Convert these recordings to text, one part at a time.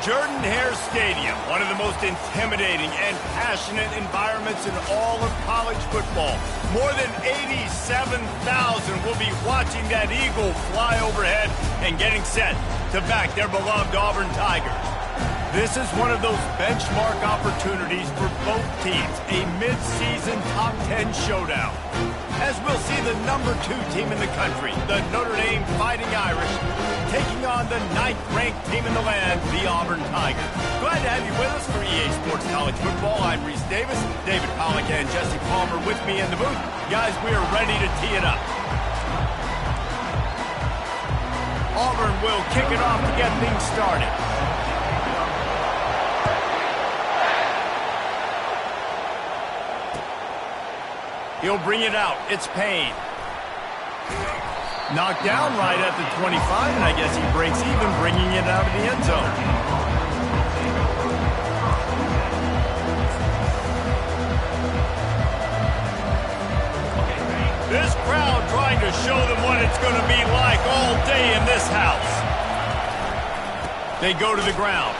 Jordan-Hare Stadium, one of the most intimidating and passionate environments in all of college football. More than 87,000 will be watching that eagle fly overhead and getting set to back their beloved Auburn Tigers. This is one of those benchmark opportunities for both teams, a mid-season top 10 showdown. As we'll see the number 2 team in the country, the Notre Dame Fighting Irish, taking on the 9th-ranked team in the land, the Auburn Tigers. Glad to have you with us for EA Sports College Football. I'm Reese Davis, David Pollack and Jesse Palmer with me in the booth. Guys, we are ready to tee it up. Auburn will kick it off to get things started. He'll bring it out. It's Payne. Knocked down right at the 25, and I guess he breaks even, bringing it out of the end zone. This crowd trying to show them what it's going to be like all day in this house. They go to the ground.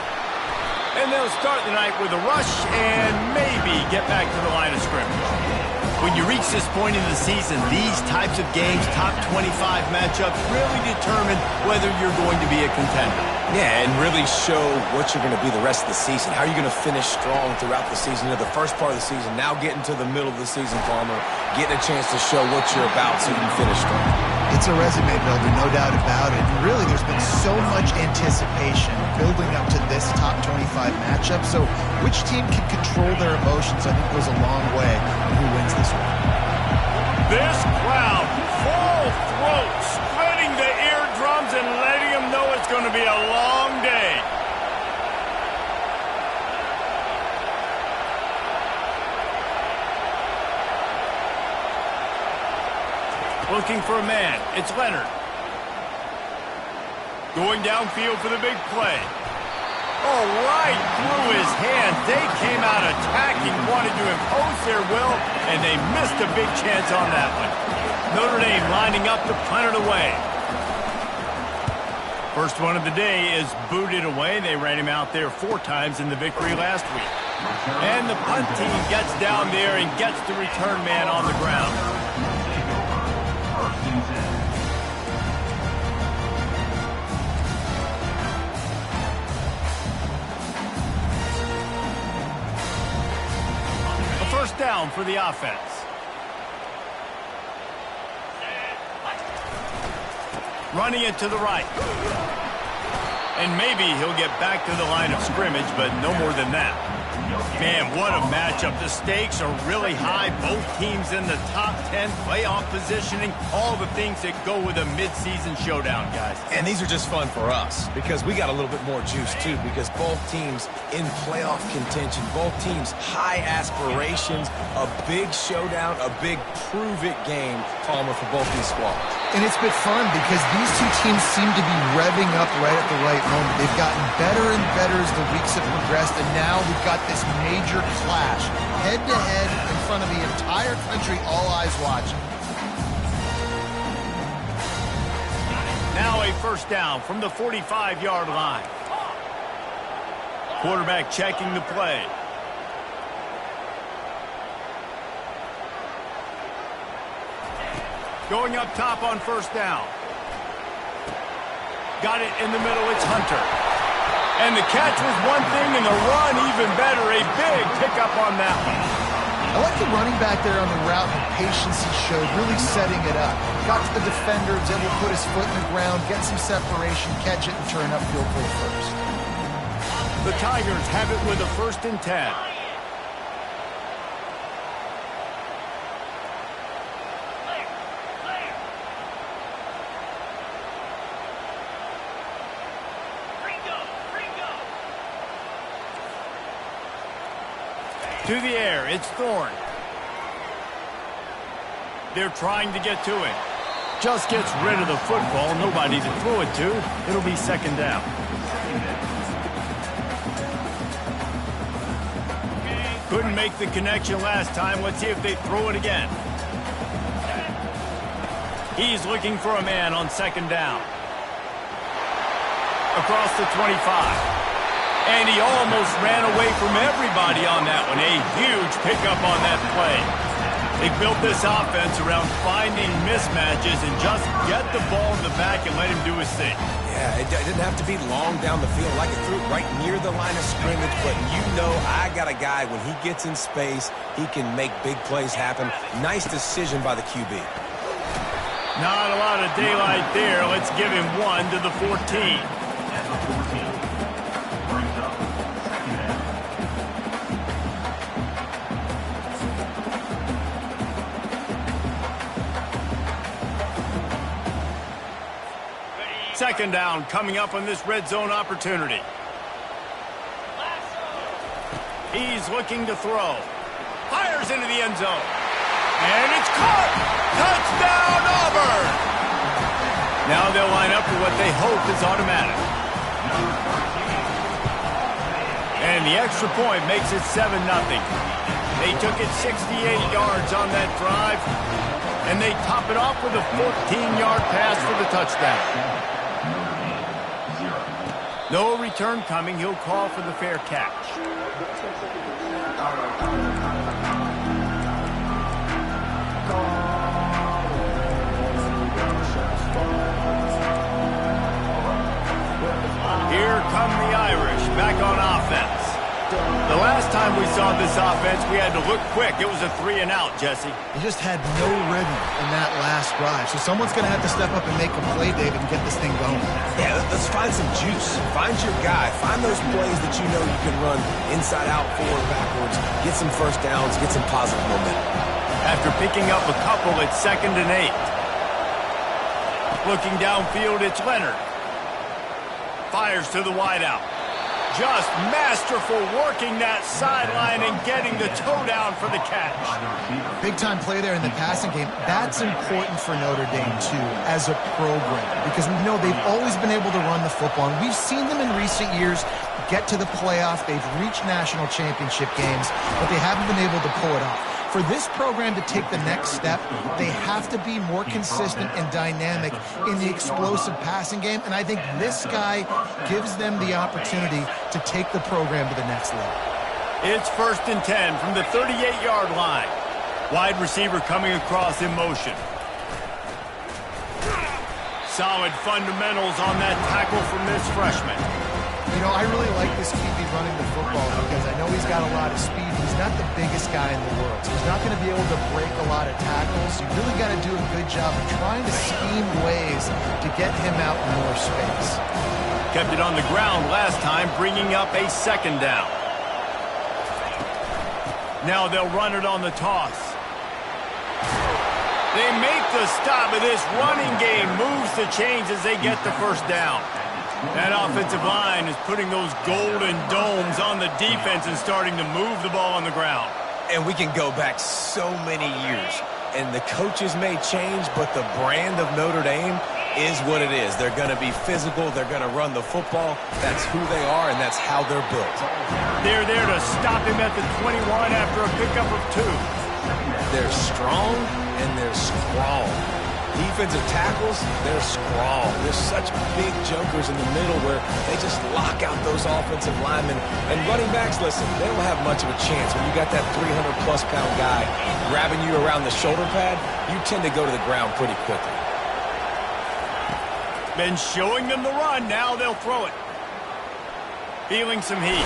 And they'll start the night with a rush and maybe get back to the line of scrimmage. When you reach this point in the season, these types of games, top 25 matchups, really determine whether you're going to be a contender. Yeah, and really show what you're going to be the rest of the season. How are you going to finish strong throughout the season? You know, the first part of the season, now getting to the middle of the season, Palmer, getting a chance to show what you're about so you can finish strong. It's a resume builder, no doubt about it. And really, there's been so much anticipation building up to this top 25 matchup. So which team can control their emotions, I think, goes a long way in who wins this one. This crowd, full throat, splitting the eardrums and letting them know it's going to be a long day. Looking for a man. It's Leonard. Going downfield for the big play. Oh, right through his hands. They came out attacking, wanted to impose their will, and they missed a big chance on that one. Notre Dame lining up to punt it away. First one of the day is booted away. They ran him out there 4 times in the victory last week. And the punt team gets down there and gets the return man on the ground. First down for the offense. Running it to the right. And maybe he'll get back to the line of scrimmage, but no more than that. Man, what a matchup. The stakes are really high. Both teams in the top 10, playoff positioning, all the things that go with a midseason showdown, guys. And these are just fun for us because we got a little bit more juice, too, because both teams in playoff contention, both teams high aspirations, a big showdown, a big prove-it game, Palmer, for both these squads. And it's been fun because these two teams seem to be revving up right at the right moment. They've gotten better and better as the weeks have progressed, and now we've got this major clash, head-to-head in front of the entire country, all eyes watching. Now a first down from the 45-yard line. Quarterback checking the play. Going up top on first down. Got it in the middle, it's Hunter. And the catch was one thing and the run even better. A big pickup on that one. I like the running back there on the route and the patience he showed, really setting it up. Got to the defender, was able to put his foot in the ground, get some separation, catch it, and turn upfield for the first. The Tigers have it with a 1st and 10. To the air, it's Thorne. They're trying to get to him. Just gets rid of the football, nobody to throw it to. It'll be 2nd down. Couldn't make the connection last time. Let's see if they throw it again. He's looking for a man on 2nd down. Across the 25. And he almost ran away from everybody on that one. A huge pickup on that play. They built this offense around finding mismatches and just get the ball in the back and let him do his thing. Yeah, it didn't have to be long down the field. Like it threw it right near the line of scrimmage, but you know I got a guy, when he gets in space, he can make big plays happen. Nice decision by the QB. Not a lot of daylight there. Let's give him 1 to the 14. Second down coming up on this red zone opportunity. He's looking to throw. Fires into the end zone. And it's caught! Touchdown, Auburn! Now they'll line up for what they hope is automatic. And the extra point makes it 7-0. They took it 68 yards on that drive, and they top it off with a 14-yard pass for the touchdown. No return coming. He'll call for the fair catch. Here come the Irish back on offense. The last time we saw this offense, we had to look quick. It was a 3-and-out, Jesse. He just had no rhythm in that last drive. So someone's going to have to step up and make a play, David, and get this thing going. Yeah, let's find some juice. Find your guy. Find those plays that you know you can run inside out, forward, backwards. Get some first downs. Get some positive momentum. After picking up a couple, it's 2nd and 8. Looking downfield, it's Leonard. Fires to the wideout. Just masterful working that sideline and getting the toe down for the catch. Big-time play there in the passing game. That's important for Notre Dame, too, as a program, because we know they've always been able to run the football, and we've seen them in recent years get to the playoff. They've reached national championship games, but they haven't been able to pull it off. For this program to take the next step, they have to be more consistent and dynamic in the explosive passing game, and I think this guy gives them the opportunity to take the program to the next level. It's 1st and 10 from the 38-yard line. Wide receiver coming across in motion. Solid fundamentals on that tackle from this freshman. You know, I really like this QB running the football because I know he's got a lot of speed. He's not the biggest guy in the world, so he's not going to be able to break a lot of tackles. You really got to do a good job of trying to scheme ways to get him out in more space. Kept it on the ground last time, bringing up a 2nd down. Now they'll run it on the toss. They make the stop, and this running game moves the chains as they get the first down. That offensive line is putting those golden domes on the defense and starting to move the ball on the ground. And we can go back so many years, and the coaches may change, but the brand of Notre Dame is what it is. They're going to be physical. They're going to run the football. That's who they are, and that's how they're built. They're there to stop him at the 21 after a pickup of 2. They're strong, and they're strong. Defensive tackles, they're strong. There's such big jokers in the middle where they just lock out those offensive linemen. And running backs, listen, they don't have much of a chance. When you got that 300-plus pound guy grabbing you around the shoulder pad, you tend to go to the ground pretty quickly. Been showing them the run. Now they'll throw it. Feeling some heat.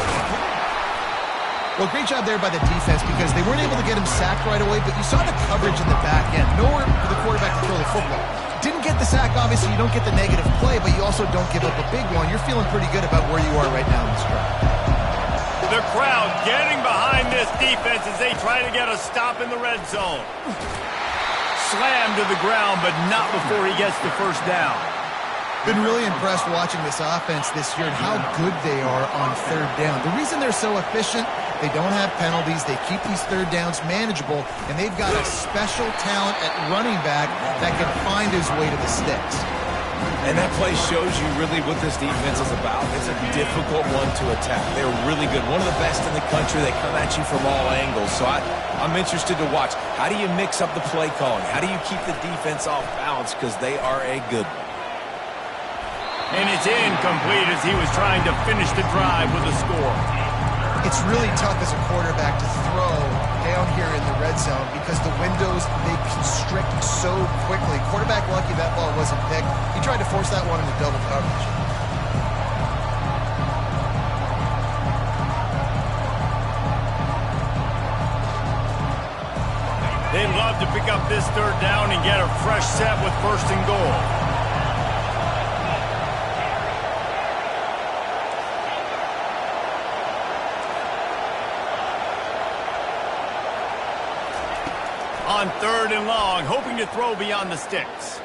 Well, great job there by the defense because they weren't able to get him sacked right away, but you saw the coverage in the back end. Nowhere for the quarterback to throw the football. Didn't get the sack, obviously. You don't get the negative play, but you also don't give up a big one. You're feeling pretty good about where you are right now in this drive. The crowd getting behind this defense as they try to get a stop in the red zone. Slammed to the ground, but not before he gets the first down. Been really impressed watching this offense this year and how good they are on 3rd down. The reason they're so efficient, they don't have penalties. They keep these 3rd downs manageable, and they've got a special talent at running back that can find his way to the sticks. And that play shows you really what this defense is about. It's a difficult one to attack. They're really good. One of the best in the country. They come at you from all angles. So I'm interested to watch. How do you mix up the play calling? How do you keep the defense off balance? Because they are a good one. And it's incomplete as he was trying to finish the drive with a score. It's really tough as a quarterback to throw down here in the red zone because the windows, they constrict so quickly. Quarterback lucky that ball wasn't picked. He tried to force that one into double coverage. They'd love to pick up this third down and get a fresh set with first and goal. On third and long, hoping to throw beyond the sticks.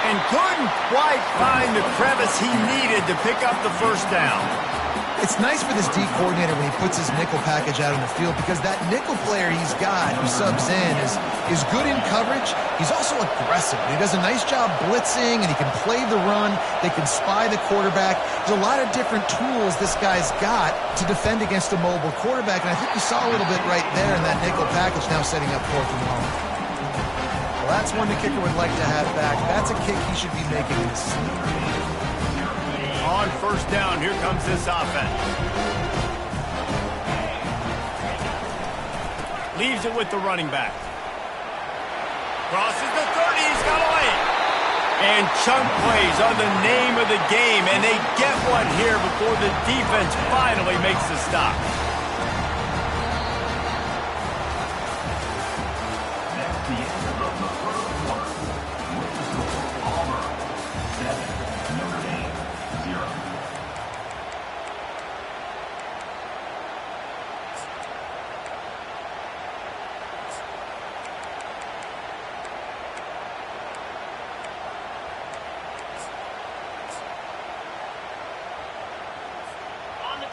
And couldn't quite find the crevice he needed to pick up the first down. It's nice for this D coordinator when he puts his nickel package out on the field because that nickel player he's got who subs in is good in coverage. He's also aggressive. He does a nice job blitzing, and he can play the run. They can spy the quarterback. There's a lot of different tools this guy's got to defend against a mobile quarterback, and I think you saw a little bit right there in that nickel package now setting up fourth and long. Well, that's one the kicker would like to have back. That's a kick he should be making in his sleep. On first down, here comes this offense. Leaves it with the running back. Crosses the 30, he's got away. And chunk plays are the name of the game, and they get one here before the defense finally makes the stop.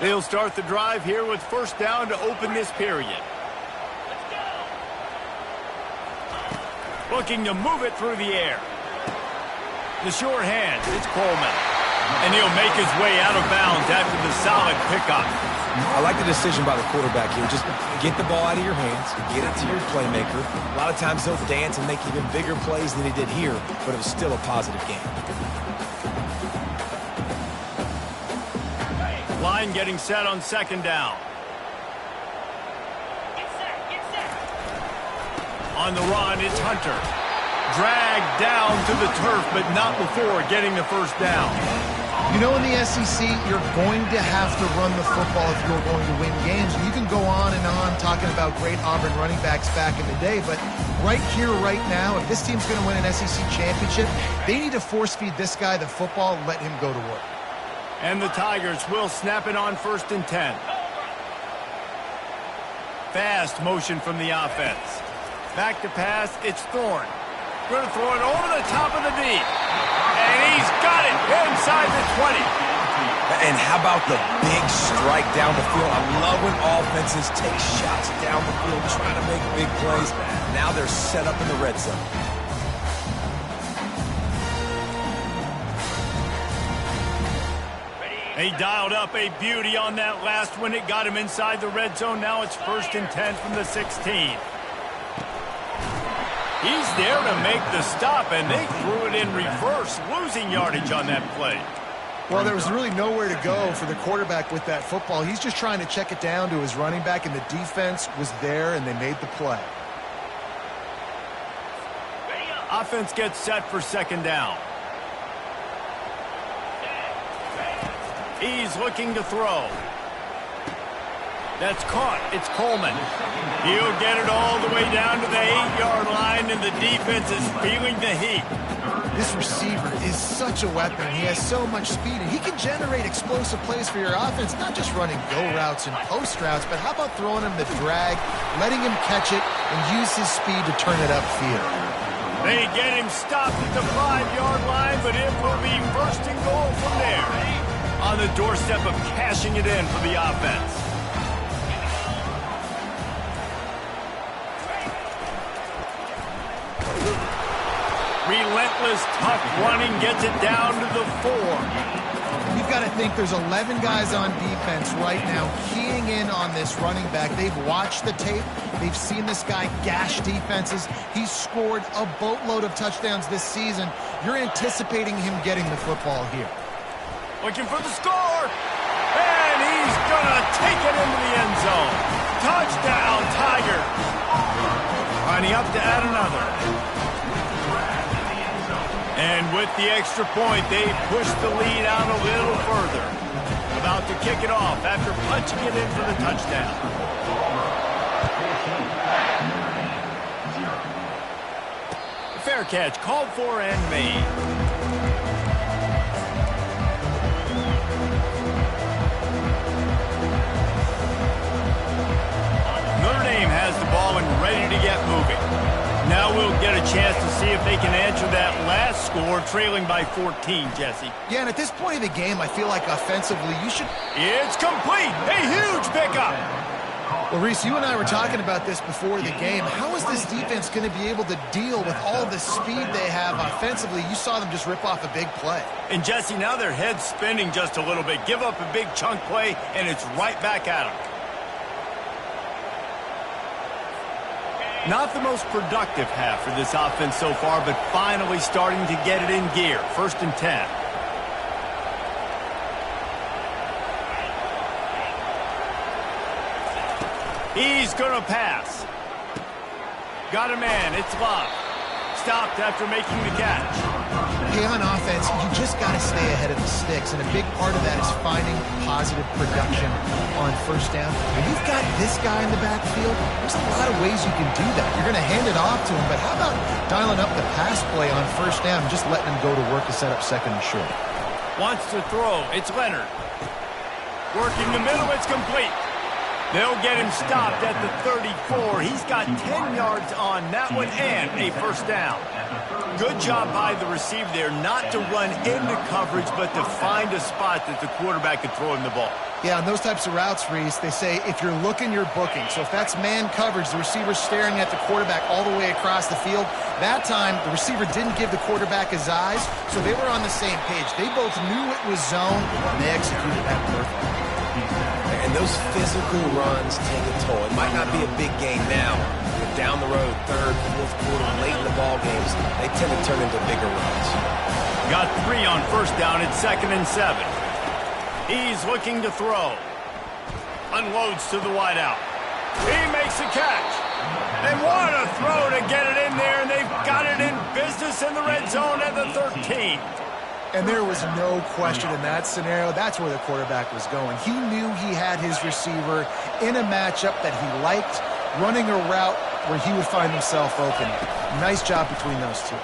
They'll start the drive here with first down to open this period. Looking to move it through the air. The sure hand, it's Coleman. And he'll make his way out of bounds after the solid pickup. I like the decision by the quarterback here. Just get the ball out of your hands, get it to your playmaker. A lot of times he'll dance and make even bigger plays than he did here, but it was still a positive game. Line getting set on second down. Get set. On the run, it's Hunter. Dragged down to the turf, but not before getting the first down. You know, in the SEC, you're going to have to run the football if you're going to win games. You can go on and on talking about great Auburn running backs back in the day, but right here, right now, if this team's going to win an SEC championship, they need to force-feed this guy the football and let him go to work. And the Tigers will snap it on first and 10. Fast motion from the offense. Back to pass, it's Thorne. Going to throw it over the top of the D. And he's got it inside the 20. And how about the big strike down the field? I love when offenses take shots down the field trying to make big plays. Now they're set up in the red zone. He dialed up a beauty on that last one. It got him inside the red zone. Now it's first and 10 from the 16. He's there to make the stop, and they threw it in reverse, losing yardage on that play. Well, there was really nowhere to go for the quarterback with that football. He's just trying to check it down to his running back, and the defense was there, and they made the play. Offense gets set for second down. He's looking to throw. That's caught. It's Coleman. He'll get it all the way down to the 8-yard line, and the defense is feeling the heat. This receiver is such a weapon. He has so much speed, and he can generate explosive plays for your offense, not just running go routes and post routes, but how about throwing him the drag, letting him catch it, and use his speed to turn it upfield. They get him stopped at the 5-yard line, but it will be first and goal from there. On the doorstep of cashing it in for the offense. Relentless, tough running gets it down to the 4. You've got to think there's 11 guys on defense right now keying in on this running back. They've watched the tape. They've seen this guy gash defenses. He's scored a boatload of touchdowns this season. You're anticipating him getting the football here. Looking for the score. And he's going to take it into the end zone. Touchdown, Tiger. Lining up to add another. And with the extra point, they push the lead out a little further. About to kick it off after punching it in for the touchdown. Fair catch called for and made. Notre Dame has the ball and ready to get moving. Now we'll get a chance to see if they can answer that last score, trailing by 14, Jesse. Yeah, and at this point of the game, I feel like offensively you should... It's complete! A huge pickup! Well, Reese, you and I were talking about this before the game. How is this defense going to be able to deal with all the speed they have offensively? You saw them just rip off a big play. And, Jesse, now their head's spinning just a little bit. Give up a big chunk play, and it's right back at them. Not the most productive half for this offense so far, but finally starting to get it in gear. 1st and 10. He's going to pass. Got a man. It's locked. Stopped after making the catch. Hey, on offense, you just got to stay ahead of the sticks, and a big part of that is finding positive production on 1st down. When you've got this guy in the backfield, there's a lot of ways you can do that. You're going to hand it off to him, but how about dialing up the pass play on 1st down and just letting him go to work to set up 2nd and short? Wants to throw. It's Leonard. Working the middle. It's complete. They'll get him stopped at the 34. He's got 10 yards on that one and a 1st down. Good job by the receiver there not to run into coverage, but to find a spot that the quarterback could throw him the ball. Yeah, on those types of routes, Reese, they say if you're looking, you're booking. So if that's man coverage, the receiver's staring at the quarterback all the way across the field. That time, the receiver didn't give the quarterback his eyes, so they were on the same page. They both knew it was zone, and they executed that perfectly. And those physical runs take a toll. It might not be a big game now, but down the road, 3rd, 4th quarter, late in the ball games, they tend to turn into bigger runs. Got 3 on 1st down. It's 2nd and 7. He's looking to throw. Unloads to the wideout. He makes a catch. And what a throw to get it in there, and they've got it in business in the red zone at the 13. And there was no question in that scenario. That's where the quarterback was going. He knew he had his receiver in a matchup that he liked, running a route where he would find himself open. Nice job between those two.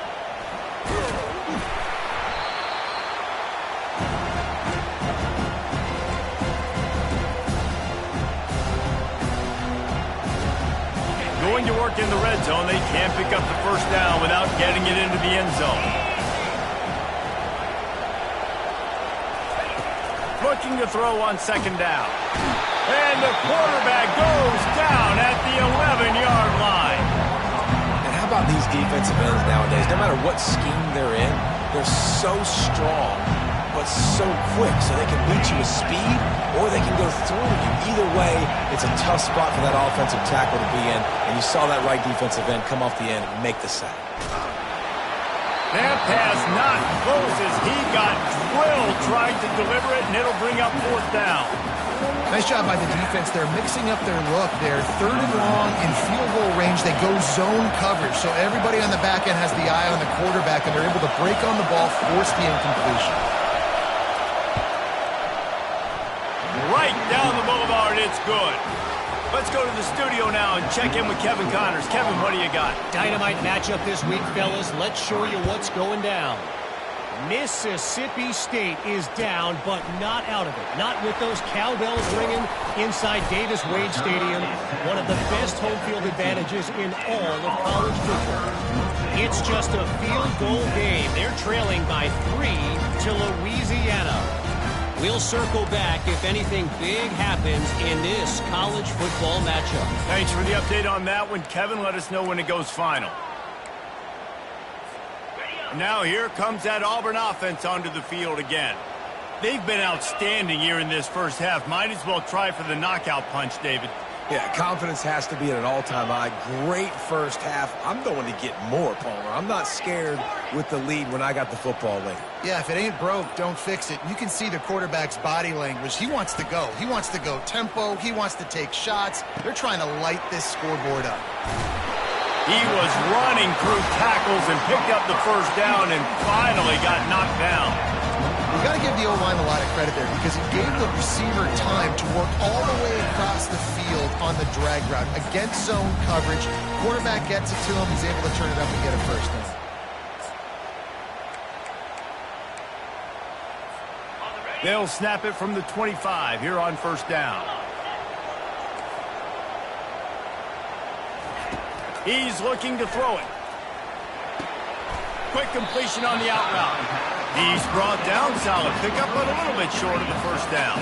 Going to work in the red zone. They can't pick up the 1st down without getting it into the end zone. Looking to throw on 2nd down. And the quarterback goes down at the 11-yard line. And how about these defensive ends nowadays? No matter what scheme they're in, they're so strong, but so quick, so they can beat you with speed or they can go through you. Either way, it's a tough spot for that offensive tackle to be in, and you saw that right defensive end come off the end and make the sack. That pass not close as he got drilled trying to deliver it, and it'll bring up 4th down. Nice job by the defense. They're mixing up their look. They're 3rd and long in field goal range. They go zone coverage, so everybody on the back end has the eye on the quarterback, and they're able to break on the ball, force the incompletion. Right down the boulevard, it's good. Let's go to the studio now and check in with Kevin Connors. Kevin, what do you got? Dynamite matchup this week, fellas. Let's show you what's going down. Mississippi State is down, but not out of it. Not with those cowbells ringing inside Davis-Wade Stadium, one of the best home field advantages in all of college football. It's just a field goal game. They're trailing by 3 to Louisiana. We'll circle back if anything big happens in this college football matchup. Thanks for the update on that one, Kevin. Let us know when it goes final. Now here comes that Auburn offense onto the field again. They've been outstanding here in this first half. Might as well try for the knockout punch, David. Yeah, confidence has to be at an all-time high. Great first half. I'm going to get more, Palmer. I'm not scared with the lead when I got the football late. Yeah, if it ain't broke, don't fix it. You can see the quarterback's body language. He wants to go. He wants to go tempo. He wants to take shots. They're trying to light this scoreboard up. He was running through tackles and picked up the first down and finally got knocked down. You got to give the O-line a lot of credit there because it gave the receiver time to work all the way across the field on the drag route against zone coverage. Quarterback gets it to him. He's able to turn it up and get a first down. They'll snap it from the 25 here on first down. He's looking to throw it. Quick completion on the out route. He's brought down, solid pickup, but a little bit short of the first down.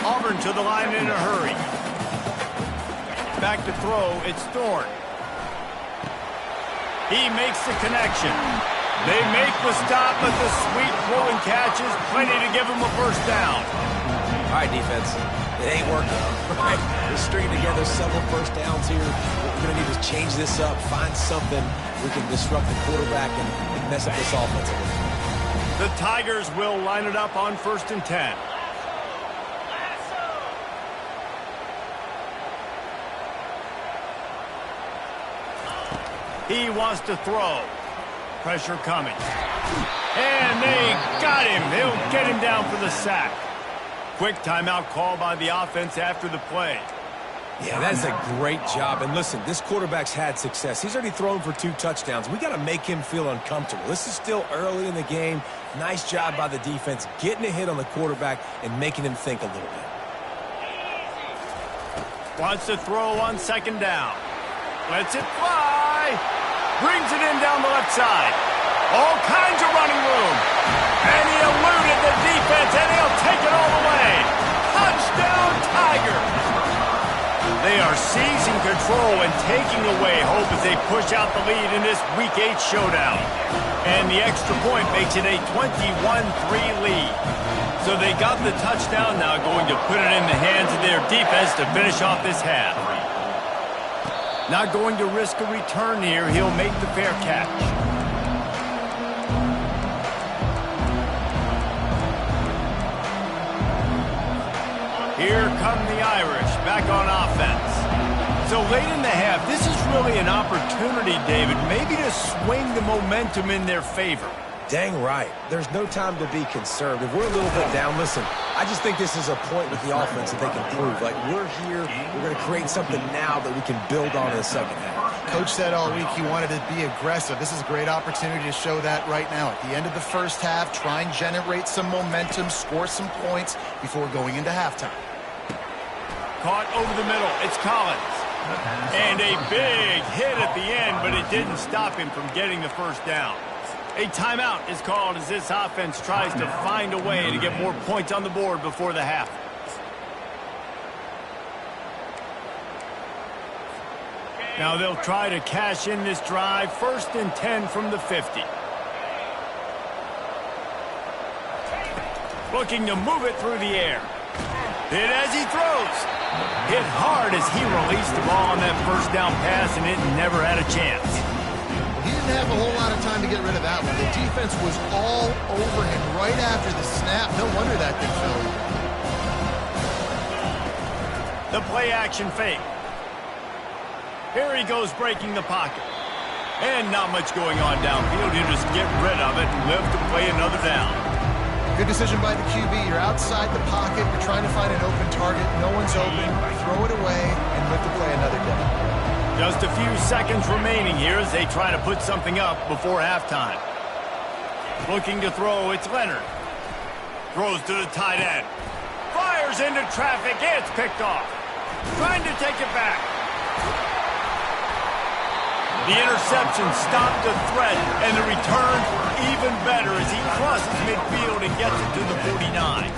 Auburn to the line in a hurry. Back to throw, it's Thorne. He makes the connection. They make the stop, but the sweet throw and catch is plenty to give him a first down. All right, defense. It ain't working. Right? We're stringing together several first downs here. What we're going to need is change this up, find something we can disrupt the quarterback and mess up this offense a little bit. The Tigers will line it up on 1st and 10. He wants to throw. Pressure coming. And they got him. They'll get him down for the sack. Quick timeout call by the offense after the play. Yeah, that's a great job. And listen, this quarterback's had success. He's already thrown for 2 touchdowns. We got to make him feel uncomfortable. This is still early in the game. Nice job by the defense, getting a hit on the quarterback and making him think a little bit. Wants to throw on 2nd down. Lets it fly. Brings it in down the left side. All kinds of running room. And he eluded the defense, and he'll take it all the way. Touchdown, Tigers. They are seizing control and taking away hope as they push out the lead in this Week 8 showdown. And the extra point makes it a 21-3 lead. So they got the touchdown, now going to put it in the hands of their defense to finish off this half. Not going to risk a return here. He'll make the fair catch. Here come the Irish, back on offense. So late in the half, this is really an opportunity, David, maybe to swing the momentum in their favor. Dang right. There's no time to be concerned. If we're a little bit down, listen, I just think this is a point with the offense that they can prove. Like, we're here, we're going to create something now that we can build on in the second half. Coach said all week he wanted to be aggressive. This is a great opportunity to show that right now. At the end of the first half, try and generate some momentum, score some points before going into halftime. Caught over the middle. It's Collins. And a big hit at the end, but it didn't stop him from getting the first down. A timeout is called as this offense tries to find a way to get more points on the board before the half. Now they'll try to cash in this drive. 1st and 10 from the 50. Looking to move it through the air. Hit as he throws. Hit hard as he released the ball on that first down pass, and it never had a chance. He didn't have a whole lot of time to get rid of that one. The defense was all over him right after the snap. No wonder that thing fell. The play action fake. Here he goes breaking the pocket. And not much going on downfield. You just get rid of it and live to play another down. Good decision by the QB. You're outside the pocket. You're trying to find an open target. No one's open. Throw it away and live to play another down. Just a few seconds remaining here as they try to put something up before halftime. Looking to throw, it's Leonard. Throws to the tight end. Fires into traffic. It's picked off. Trying to take it back. The interception stopped the threat, and the return even better as he crosses midfield and gets it to the 49.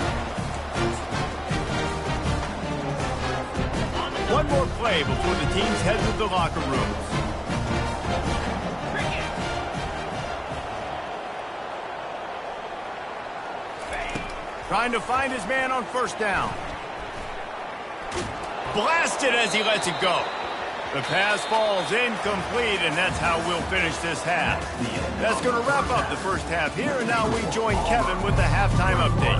One more play before the teams head to the locker rooms. Trying to find his man on first down. Blasted as he lets it go. The pass falls incomplete, and that's how we'll finish this half. That's going to wrap up the first half here, and now we join Kevin with the halftime update.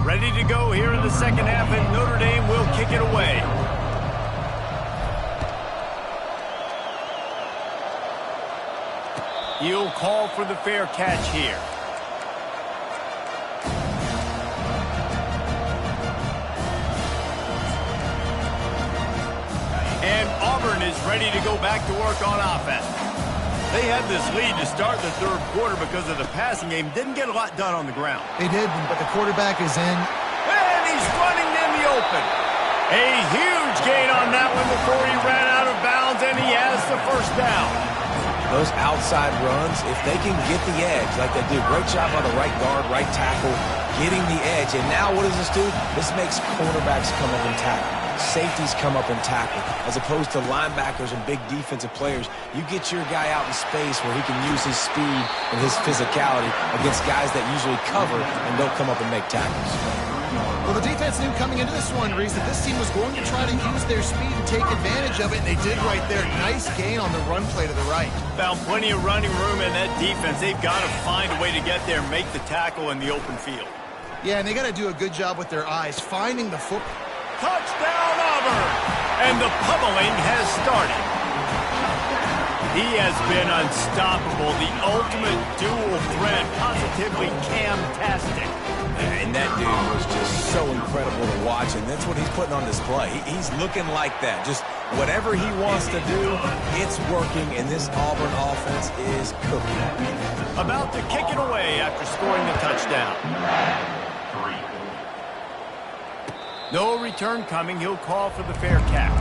Ready to go here in the second half, and Notre Dame will kick it away. He'll call for the fair catch here. And Auburn is ready to go back to work on offense. They had this lead to start the third quarter because of the passing game. Didn't get a lot done on the ground. They did, but the quarterback is in. And he's running in the open. A huge gain on that one before he ran out of bounds, and he has the first down. Those outside runs, if they can get the edge like they do, great job on the right guard, right tackle, getting the edge. And now what does this do? This makes cornerbacks come up and tackle. Safeties come up and tackle. As opposed to linebackers and big defensive players, you get your guy out in space where he can use his speed and his physicality against guys that usually cover and don't come up and make tackles. Well, the defense knew coming into this one, Reese, that this team was going to try to use their speed and take advantage of it, and they did right there. Nice gain on the run play to the right. Found plenty of running room in that defense. They've got to find a way to get there, make the tackle in the open field. Yeah, and they got to do a good job with their eyes, finding the foot. Touchdown, Auburn! And the pummeling has started. He has been unstoppable, the ultimate dual threat, positively Cam-tastic. And that dude was just so incredible to watch, and that's what he's putting on display. He's looking like that. Just whatever he wants to do, it's working, and this Auburn offense is cooking. About to kick it away after scoring the touchdown. No return coming. He'll call for the fair catch.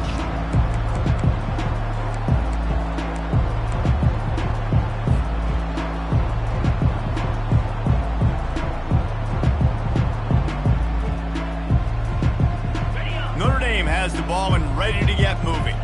Notre Dame has the ball and ready to get moving.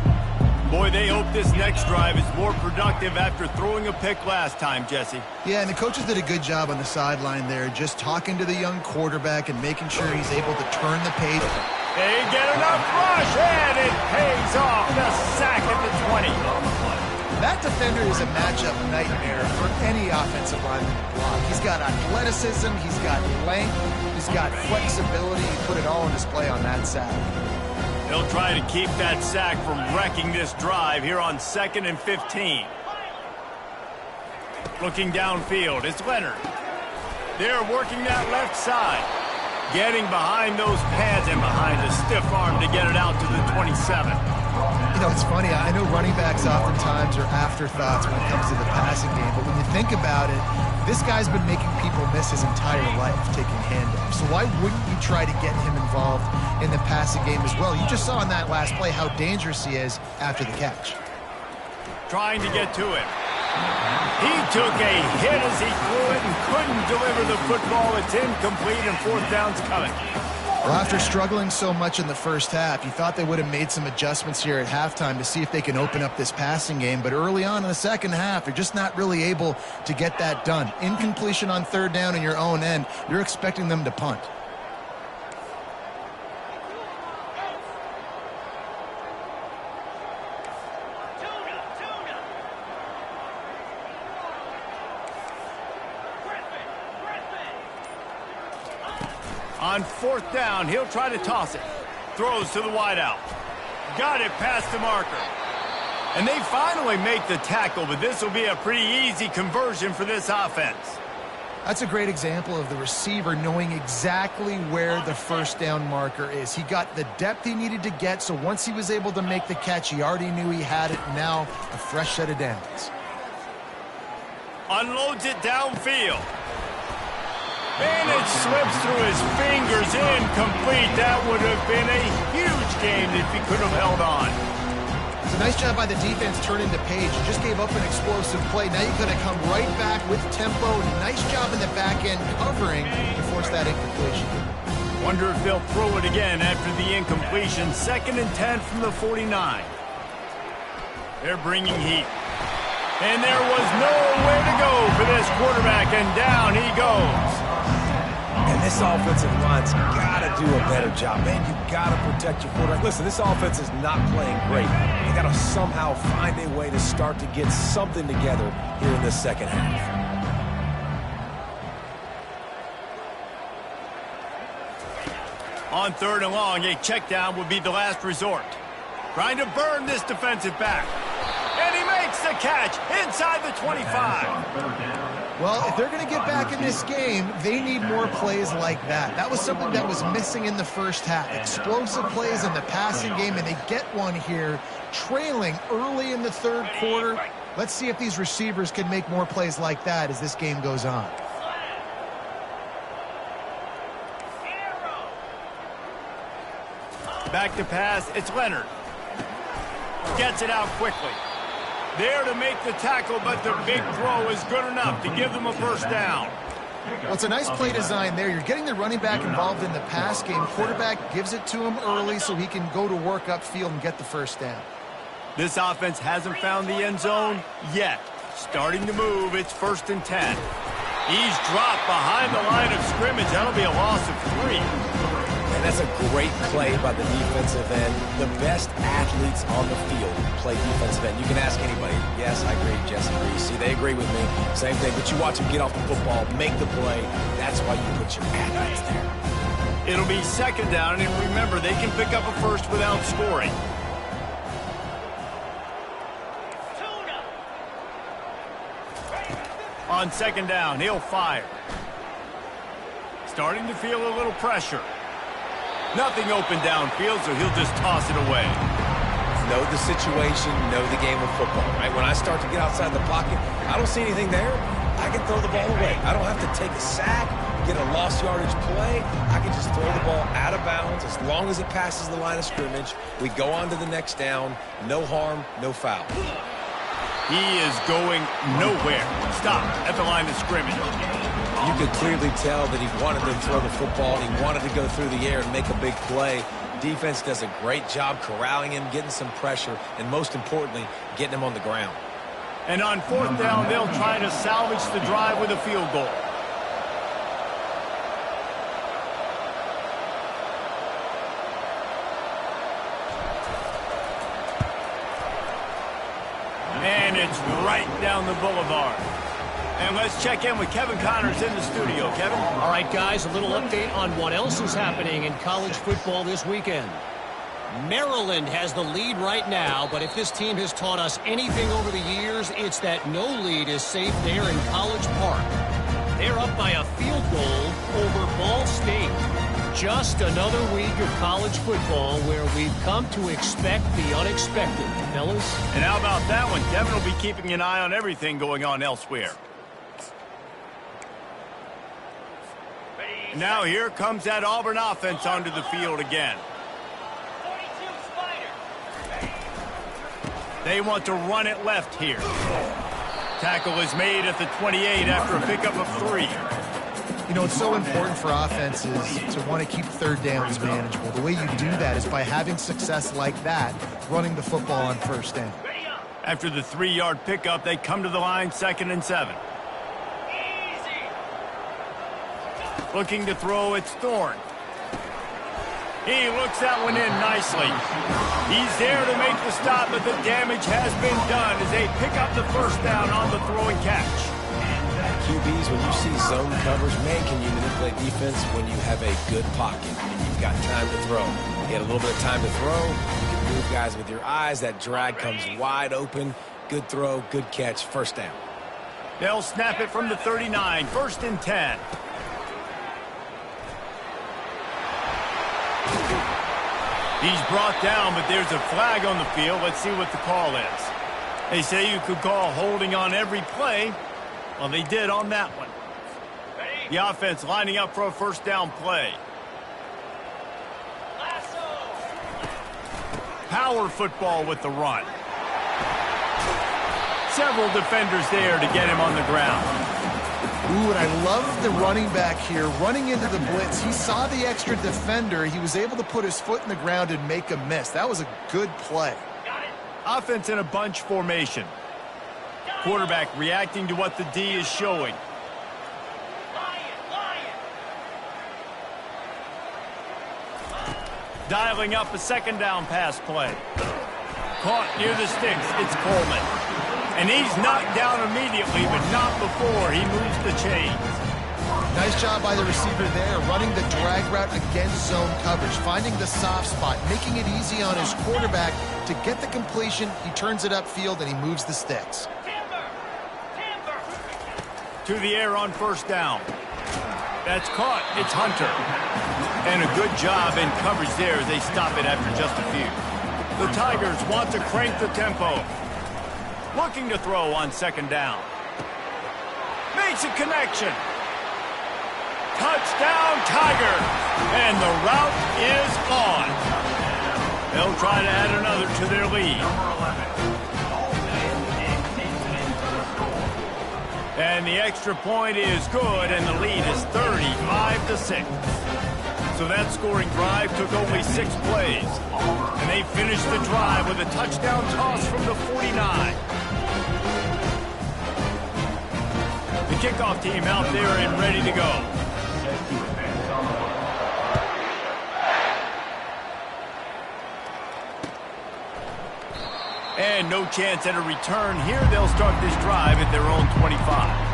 Boy, they hope this next drive is more productive after throwing a pick last time, Jesse. Yeah, and the coaches did a good job on the sideline there, just talking to the young quarterback and making sure he's able to turn the page. They get enough rush, and it pays off. The sack at the 20. That defender is a matchup nightmare for any offensive lineman to block. He's got athleticism, he's got length, he's got flexibility. He put it all on display on that sack. They'll try to keep that sack from wrecking this drive here on 2nd and 15. Looking downfield, it's Leonard. They're working that left side. Getting behind those pads and behind a stiff arm to get it out to the 27. You know, it's funny. I know running backs oftentimes are afterthoughts when it comes to the passing game, but when you think about it, this guy's been making people miss his entire life taking handoffs. So why wouldn't you try to get him involved in the passing game as well? You just saw in that last play how dangerous he is after the catch. Trying to get to it. He took a hit as he threw it and couldn't deliver the football. It's incomplete and 4th down's coming. Well, after struggling so much in the first half, you thought they would have made some adjustments here at halftime to see if they can open up this passing game. But early on in the second half, they're just not really able to get that done. Incompletion on 3rd down in your own end, you're expecting them to punt. On 4th down, he'll try to toss it. Throws to the wideout. Got it past the marker. And they finally make the tackle, but this will be a pretty easy conversion for this offense. That's a great example of the receiver knowing exactly where the 1st down marker is. He got the depth he needed to get, so once he was able to make the catch, he already knew he had it. Now, a fresh set of downs. Unloads it downfield. And it slips through his fingers, incomplete. That would have been a huge game if he could have held on. It's a nice job by the defense turning the page. You just gave up an explosive play. Now you're going to come right back with tempo. Nice job in the back end covering to force that incompletion. Wonder if they'll throw it again after the incompletion. 2nd and 10 from the 49. They're bringing heat. And there was nowhere to go for this his quarterback, and down he goes. And this offensive line's got to do a better job. Man, you got to protect your quarterback. Listen, this offense is not playing great. They got to somehow find a way to start to get something together here in the second half. On 3rd and long, a check down would be the last resort. Trying to burn this defensive back. And he makes the catch inside the 25. Well, if they're going to get back in this game, they need more plays like that. That was something that was missing in the first half. Explosive plays in the passing game, and they get one here, trailing early in the 3rd quarter. Let's see if these receivers can make more plays like that as this game goes on. Back to pass, it's Leonard. Gets it out quickly. There to make the tackle, but the big throw is good enough to give them a first down. Well, it's a nice play design there. You're getting the running back involved in the pass game. Quarterback gives it to him early so he can go to work upfield and get the first down. This offense hasn't found the end zone yet. Starting to move, it's 1st and 10. He's dropped behind the line of scrimmage. That'll be a loss of 3. And that's a great play by the defensive end. The best athletes on the field play defensive end. You can ask anybody. Yes, I agree. Jesse agrees. See, they agree with me. Same thing. But you watch them get off the football, make the play. That's why you put your athletes there. It'll be 2nd down, and remember, they can pick up a first without scoring. On 2nd down, he'll fire. Starting to feel a little pressure. Nothing open downfield, so he'll just toss it away. Know the situation, know the game of football, right? When I start to get outside the pocket, I don't see anything there. I can throw the ball away. I don't have to take a sack, get a lost yardage play. I can just throw the ball out of bounds as long as it passes the line of scrimmage. We go on to the next down. No harm, no foul. He is going nowhere. Stop at the line of scrimmage. You could clearly tell that he wanted to throw the football. He wanted to go through the air and make a big play. Defense does a great job corralling him, getting some pressure, and most importantly, getting him on the ground. And on 4th down, they'll try to salvage the drive with a field goal. And it's right down the boulevard. And let's check in with Kevin Connors in the studio. Kevin? All right, guys, a little update on what else is happening in college football this weekend. Maryland has the lead right now, but if this team has taught us anything over the years, it's that no lead is safe there in College Park. They're up by a field goal over Ball State. Just another week of college football where we've come to expect the unexpected, fellas. And how about that one? Kevin will be keeping an eye on everything going on elsewhere. Now here comes that Auburn offense onto the field again. They want to run it left here. Tackle is made at the 28 after a pickup of 3. You know, it's so important for offenses to want to keep 3rd downs manageable. The way you do that is by having success like that, running the football on 1st down. After the 3-yard pickup, they come to the line 2nd and 7. Looking to throw, it's Thorne. He looks that one in nicely. He's there to make the stop, but the damage has been done as they pick up the first down on the throw and catch. QBs, when you see zone coverage, man, can you manipulate defense when you have a good pocket and you've got time to throw. You had a little bit of time to throw. You can move guys with your eyes. That drag comes wide open. Good throw, good catch, first down. They'll snap it from the 39, 1st and 10. He's brought down, but there's a flag on the field. Let's see what the call is. They say you could call holding on every play. Well, they did on that one. The offense lining up for a first down play. Power football with the run. Several defenders there to get him on the ground. Ooh, and I love the running back here running into the blitz. He saw the extra defender. He was able to put his foot in the ground and make a miss. That was a good play. Offense in a bunch formation. Quarterback reacting to what the D is showing. Dialing up a second down pass play. Caught near the sticks. It's Coleman. And he's knocked down immediately, but not before he moves the chains. Nice job by the receiver there, running the drag route against zone coverage, finding the soft spot, making it easy on his quarterback to get the completion. He turns it upfield, and he moves the sticks. To the air on first down. That's caught. It's Hunter. And a good job in coverage there as they stop it after just a few. The Tigers want to crank the tempo. Looking to throw on second down. Makes a connection. Touchdown, Tigers. And the route is on. They'll try to add another to their lead. And the extra point is good, and the lead is 35-6. So that scoring drive took only 6 plays. And they finished the drive with a touchdown toss from the 49. The kickoff team out there and ready to go. And no chance at a return here. They'll start this drive at their own 25.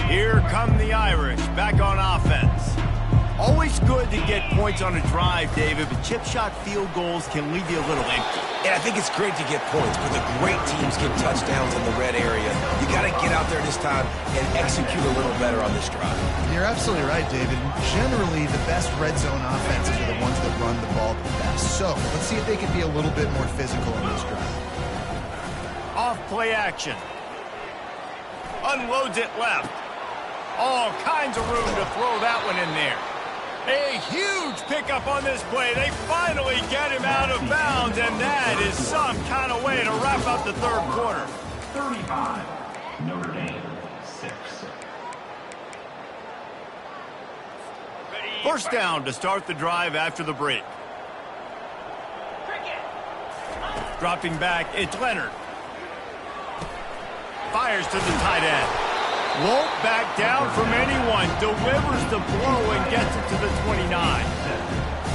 Here come the Irish, back on offense. Always good to get points on a drive, David, but chip shot field goals can leave you a little empty. And I think it's great to get points, but the great teams get touchdowns in the red area. You got to get out there this time and execute a little better on this drive. You're absolutely right, David. Generally, the best red zone offenses are the ones that run the ball the best. So let's see if they can be a little bit more physical in this drive. Off play action. Unloads it left. All kinds of room to throw that one in there. A huge pickup on this play. They finally get him out of bounds, and that is some kind of way to wrap up the third quarter. 35, Notre Dame, 6. First down to start the drive after the break. Dropping back, it's Leonard. Fires to the tight end. Won't back down from anyone. Delivers the blow and gets it to the 29.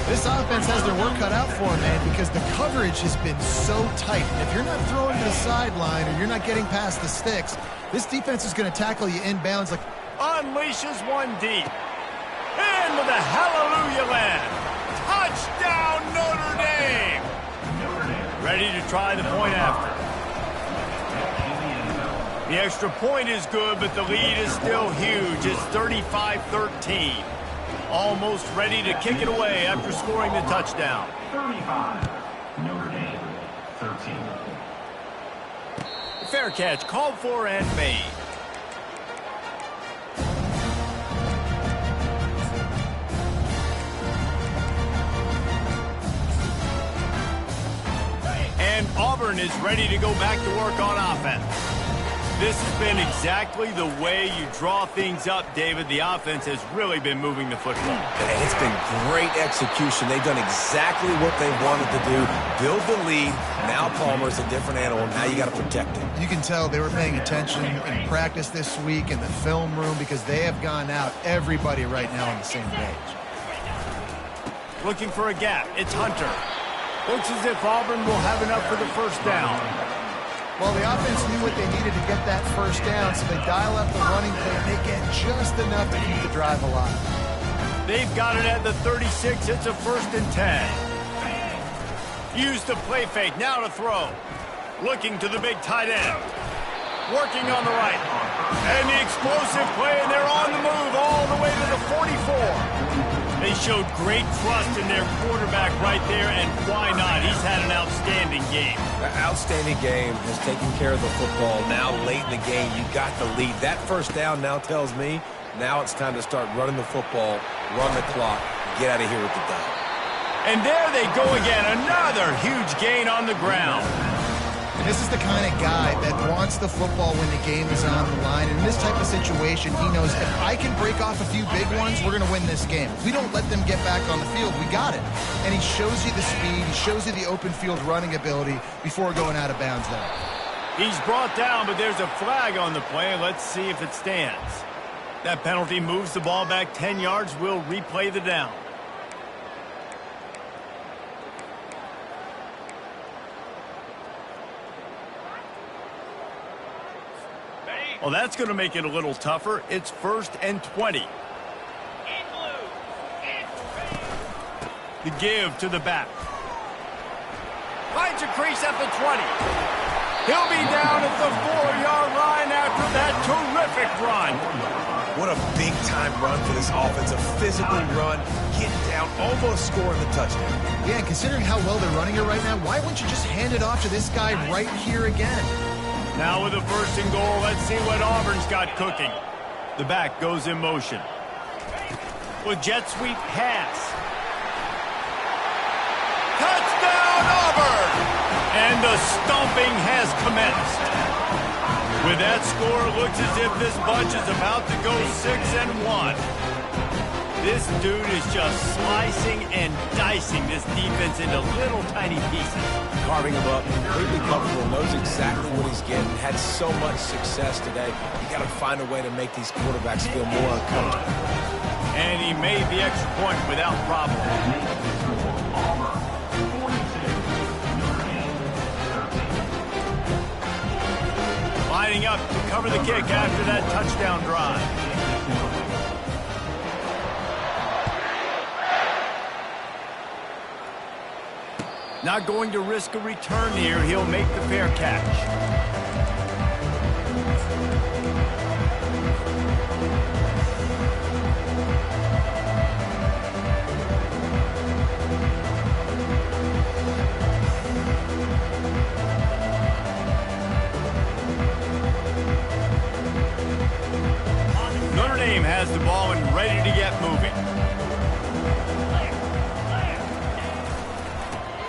This offense has their work cut out for them, man, because the coverage has been so tight. And if you're not throwing to the sideline or you're not getting past the sticks, this defense is going to tackle you inbounds like... Unleashes one deep. And with a hallelujah land. Touchdown, Notre Dame. Ready to try the point after. The extra point is good, but the lead is still huge. It's 35-13. Almost ready to kick it away after scoring the touchdown. 35, Notre Dame, 13. Fair catch, called for and made. And Auburn is ready to go back to work on offense. This has been exactly the way you draw things up, David. The offense has really been moving the football. And it's been great execution. They've done exactly what they wanted to do. Build the lead. Now Palmer's a different animal. Now you got to protect him. You can tell they were paying attention in practice this week in the film room because they have gone out, everybody right now on the same page. Looking for a gap. It's Hunter. Looks as if Auburn will have enough for the first down. Well, the offense knew what they needed to get that first down, so they dial up the running play and they get just enough to keep the drive alive. They've got it at the 36. It's a 1st and 10. Use the play fake. Now to throw. Looking to the big tight end. Working on the right. And the explosive play, and they're on the move all the way to the 44. They showed great trust in their quarterback right there, and why not? He's had an outstanding game. Outstanding game, has taken care of the football. Now late in the game, you got the lead. That first down now tells me now it's time to start running the football, run the clock, get out of here with the dime. And there they go again, another huge gain on the ground. And this is the kind of guy that wants the football when the game is on the line. And in this type of situation, he knows if I can break off a few big ones, we're going to win this game. If we don't let them get back on the field, we got it. And he shows you the speed. He shows you the open field running ability before going out of bounds there. He's brought down, but there's a flag on the play. Let's see if it stands. That penalty moves the ball back 10 yards. We'll replay the down. Well, that's going to make it a little tougher. It's 1st and 20. The give to the back. Finds a crease at the 20. He'll be down at the 4-yard line after that terrific run. What a big-time run for this offense. A physical run, getting down, almost scoring the touchdown. Yeah, and considering how well they're running it right now, why wouldn't you just hand it off to this guy right here again? Now with a 1st and goal, let's see what Auburn's got cooking. The back goes in motion. With jet sweep pass. Touchdown Auburn! And the stomping has commenced. With that score, it looks as if this bunch is about to go 6-1. This dude is just slicing and dicing this defense into little tiny pieces. Carving him up, completely comfortable, knows exactly what he's getting, had so much success today. You got to find a way to make these quarterbacks feel more uncomfortable. And he made the extra point without problem. Lining up to cover the kick after that touchdown drive. Not going to risk a return here. He'll make the fair catch. Notre Dame has the ball and ready to get moving.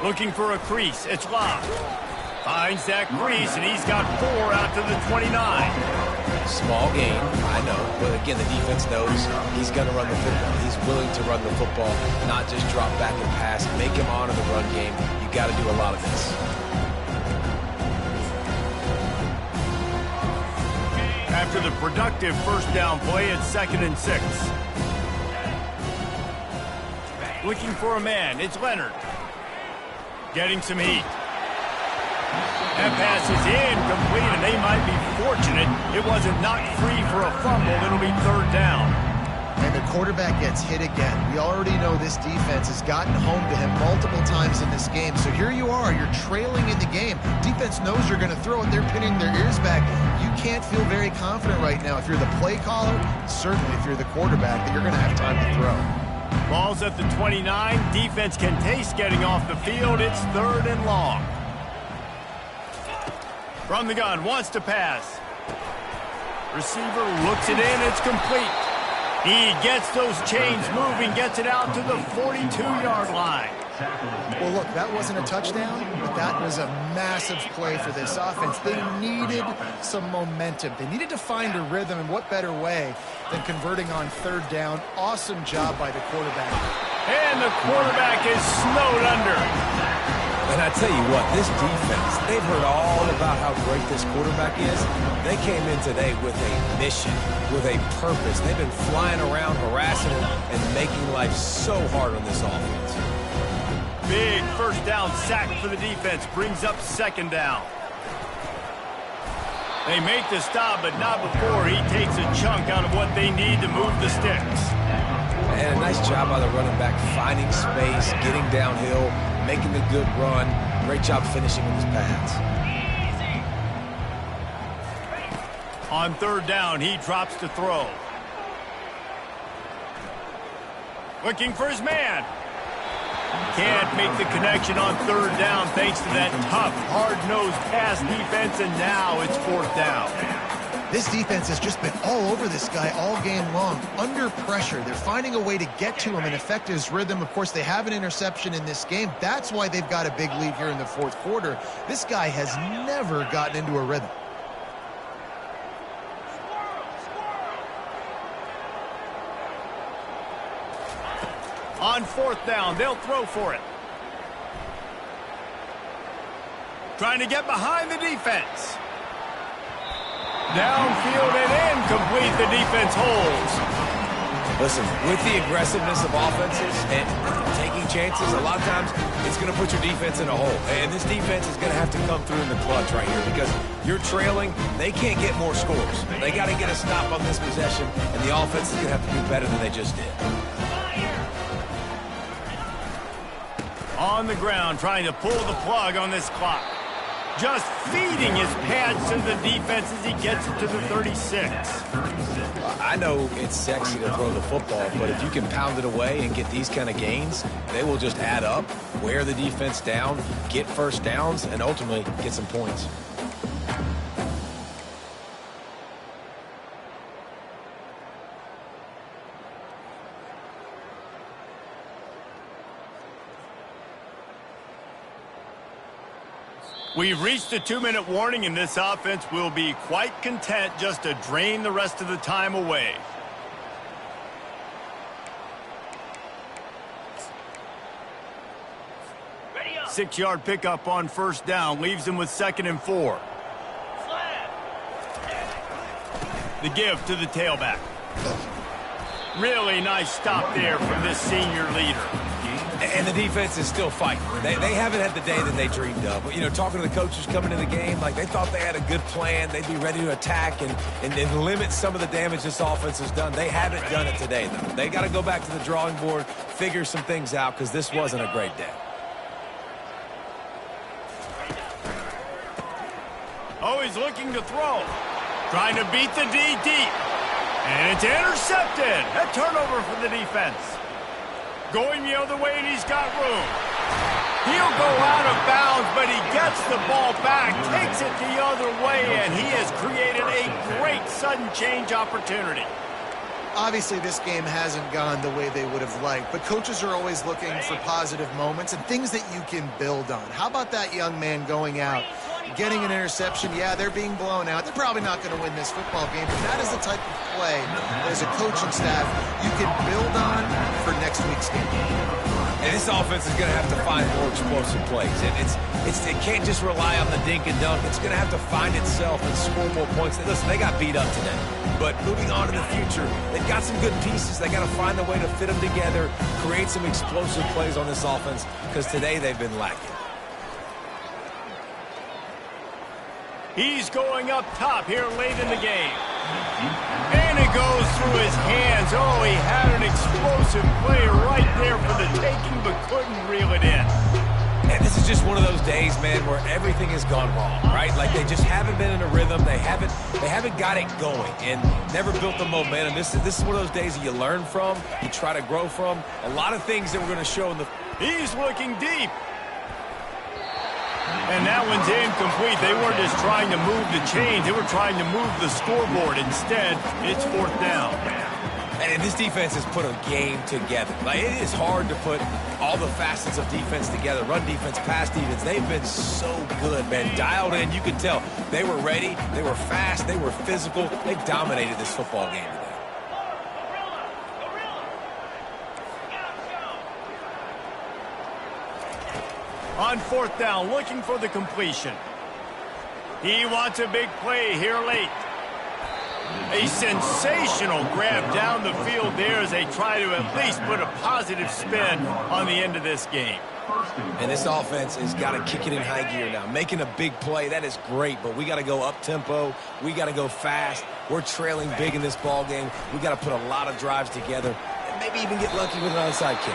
Looking for a crease. It's locked. Finds that crease, and he's got 4 out to the 29. Small gain, I know. But again, the defense knows he's going to run the football. He's willing to run the football, not just drop back and pass. Make him honor the run game. You got to do a lot of this. After the productive 1st down play, it's 2nd and 6. Looking for a man. It's Leonard. Getting some heat. That pass is incomplete, and they might be fortunate it wasn't knocked free for a fumble. It'll be 3rd down. And the quarterback gets hit again. We already know this defense has gotten home to him multiple times in this game. So here you are, you're trailing in the game. Defense knows you're going to throw it. They're pinning their ears back. You can't feel very confident right now if you're the play caller, certainly if you're the quarterback, that you're going to have time to throw. Ball's at the 29. Defense can taste getting off the field. It's 3rd and long. From the gun, wants to pass. Receiver looks it in. It's complete. He gets those chains moving, gets it out to the 42-yard line. Well, look, that wasn't a touchdown, but that was a massive play for this offense. They needed some momentum. They needed to find a rhythm, and what better way than converting on 3rd down. Awesome job by the quarterback. And the quarterback is snowed under. And I tell you what, this defense, they've heard all about how great this quarterback is. They came in today with a mission, with a purpose. They've been flying around, harassing him, and making life so hard on this offense. Big 1st down sack for the defense. Brings up 2nd down. They make the stop, but not before he takes a chunk out of what they need to move the sticks. And a nice job by the running back, finding space, getting downhill, making the good run. Great job finishing with his pads. On 3rd down, he drops to throw. Looking for his man. Can't make the connection on 3rd down thanks to that tough, hard-nosed pass defense, and now it's 4th down. This defense has just been all over this guy all game long. Under pressure, they're finding a way to get to him and affect his rhythm. Of course, they have an interception in this game. That's why they've got a big lead here in the fourth quarter. This guy has never gotten into a rhythm. On fourth down, they'll throw for it. Trying to get behind the defense. Downfield and incomplete. The defense holds. Listen, with the aggressiveness of offenses and taking chances, a lot of times it's going to put your defense in a hole. And this defense is going to have to come through in the clutch right here because you're trailing. They can't get more scores. They got to get a stop on this possession, and the offense is going to have to do better than they just did. On the ground, trying to pull the plug on this clock. Just feeding his pads to the defense as he gets it to the 36. I know it's sexy to throw the football, but if you can pound it away and get these kind of gains, they will just add up, wear the defense down, get first downs, and ultimately get some points. We've reached a 2-minute warning, and this offense will be quite content just to drain the rest of the time away. Six-yard pickup on first down leaves him with 2nd and 4. The give to the tailback. Really nice stop there from this senior leader. And the defense is still fighting. They haven't had the day that they dreamed of. But, you know, talking to the coaches coming into the game, like they thought they had a good plan. They'd be ready to attack and limit some of the damage this offense has done. They haven't done it today, though. They got to go back to the drawing board, figure some things out, because this wasn't a great day. Oh, he's looking to throw. Trying to beat the D deep. And it's intercepted. A turnover for the defense. Going the other way, and he's got room. He'll go out of bounds, but he gets the ball back, takes it the other way, and he has created a great sudden change opportunity. Obviously, this game hasn't gone the way they would have liked, but coaches are always looking for positive moments and things that you can build on. How about that young man going out, getting an interception? Yeah, they're being blown out. They're probably not going to win this football game, but that is the type of play that as a coaching staff you can build on for next week's game. And this offense is going to have to find more explosive plays. And it can't just rely on the dink and dunk. It's going to have to find itself and score more points. Listen, they got beat up today. But moving on in the future, they've got some good pieces. They got to find a way to fit them together, create some explosive plays on this offense, because today they've been lacking. He's going up top here late in the game. And it goes through his hands. Oh, he had an explosive play right there for the taking, but couldn't reel it in. And this is just one of those days, man, where everything has gone wrong, right? Like they just haven't been in a rhythm. They haven't got it going and never built the momentum. This is one of those days that you learn from, you try to grow from. A lot of things that we're going to show in the... He's looking deep. And that one's incomplete. They weren't just trying to move the chains. They were trying to move the scoreboard. Instead, it's fourth down. And this defense has put a game together. Like, it is hard to put all the facets of defense together. Run defense, pass defense. They've been so good, man. Dialed in. You can tell they were ready. They were fast. They were physical. They dominated this football game today. On fourth down, looking for the completion. He wants a big play here late. A sensational grab down the field there as they try to at least put a positive spin on the end of this game. And this offense has got to kick it in high gear now. Making a big play, that is great, but we got to go up-tempo. We got to go fast. We're trailing big in this ball game. We got to put a lot of drives together and maybe even get lucky with an onside kick.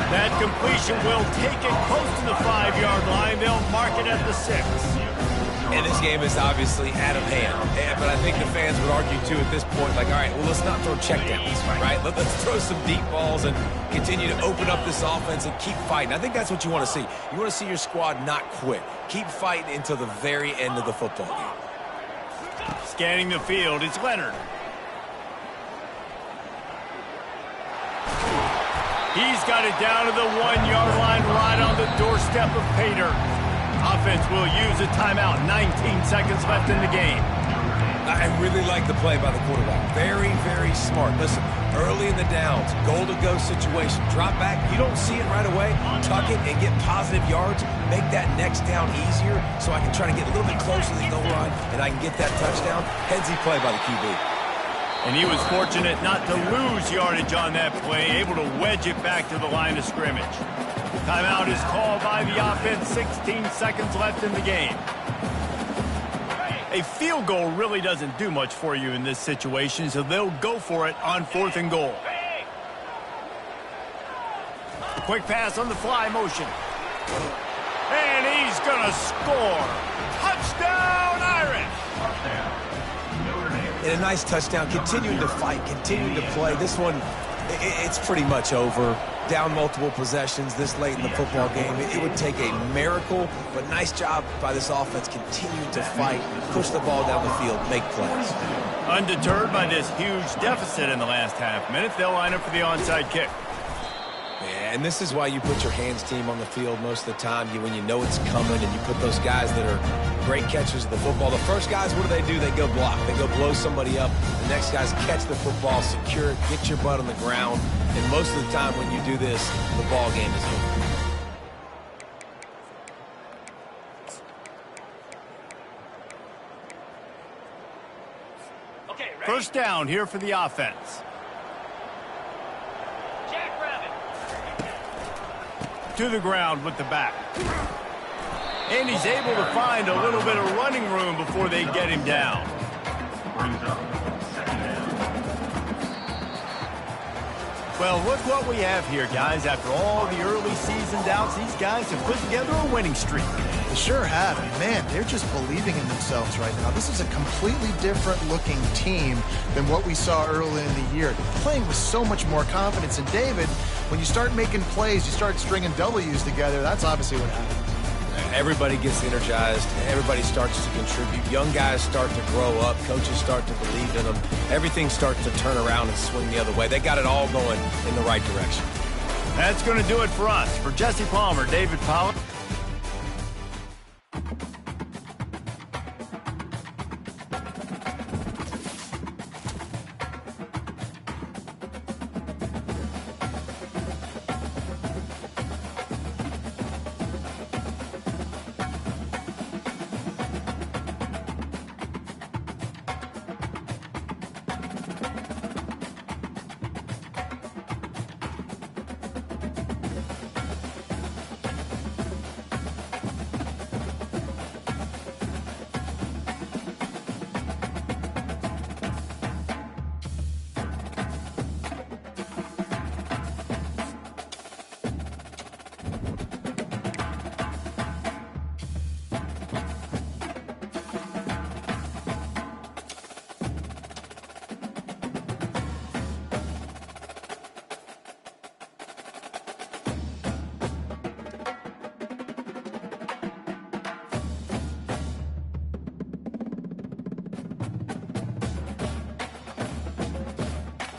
That completion will take it close to the 5-yard line. They'll mark it at the 6. And this game is obviously out of hand. But I think the fans would argue, too, at this point, like, all right, well, let's not throw checkdowns, right? Let's throw some deep balls and continue to open up this offense and keep fighting. I think that's what you want to see. You want to see your squad not quit. Keep fighting until the very end of the football game. Scanning the field, it's Leonard. He's got it down to the 1-yard line right on the doorstep of Pater. Offense will use a timeout. 19 seconds left in the game. I really like the play by the quarterback. Very, very smart. Listen, early in the downs, goal-to-go situation. Drop back, you don't see it right away. Tuck it and get positive yards. Make that next down easier so I can try to get a little bit closer to the goal line and I can get that touchdown. Headsy play by the QB. And he was fortunate not to lose yardage on that play, able to wedge it back to the line of scrimmage. Timeout is called by the offense. 16 seconds left in the game. A field goal really doesn't do much for you in this situation, so they'll go for it on 4th and goal. Quick pass on the fly motion. And he's going to score. Touchdown, Irish! And a nice touchdown, continuing to fight, continuing to play. This one, it's pretty much over. Down multiple possessions this late in the football game. It would take a miracle, but nice job by this offense continuing to fight, push the ball down the field, make plays. Undeterred by this huge deficit in the last half minute, they'll line up for the onside kick. Yeah, and this is why you put your hands team on the field most of the time. When you know it's coming and you put those guys that are great catchers of the football. The first guys, what do? They go block. They go blow somebody up. The next guys catch the football, secure it, get your butt on the ground. And most of the time when you do this, the ball game is over. Okay, first down here for the offense. To the ground with the back. And he's able to find a little bit of running room before they get him down. Well, look what we have here, guys. After all the early season doubts, these guys have put together a winning streak. They sure have. And man, they're just believing in themselves right now. This is a completely different looking team than what we saw early in the year. Playing with so much more confidence. And David, when you start making plays, you start stringing W's together, that's obviously what happens. Everybody gets energized. Everybody starts to contribute. Young guys start to grow up. Coaches start to believe in them. Everything starts to turn around and swing the other way. They got it all going in the right direction. That's going to do it for us. For Jesse Palmer, David Powell.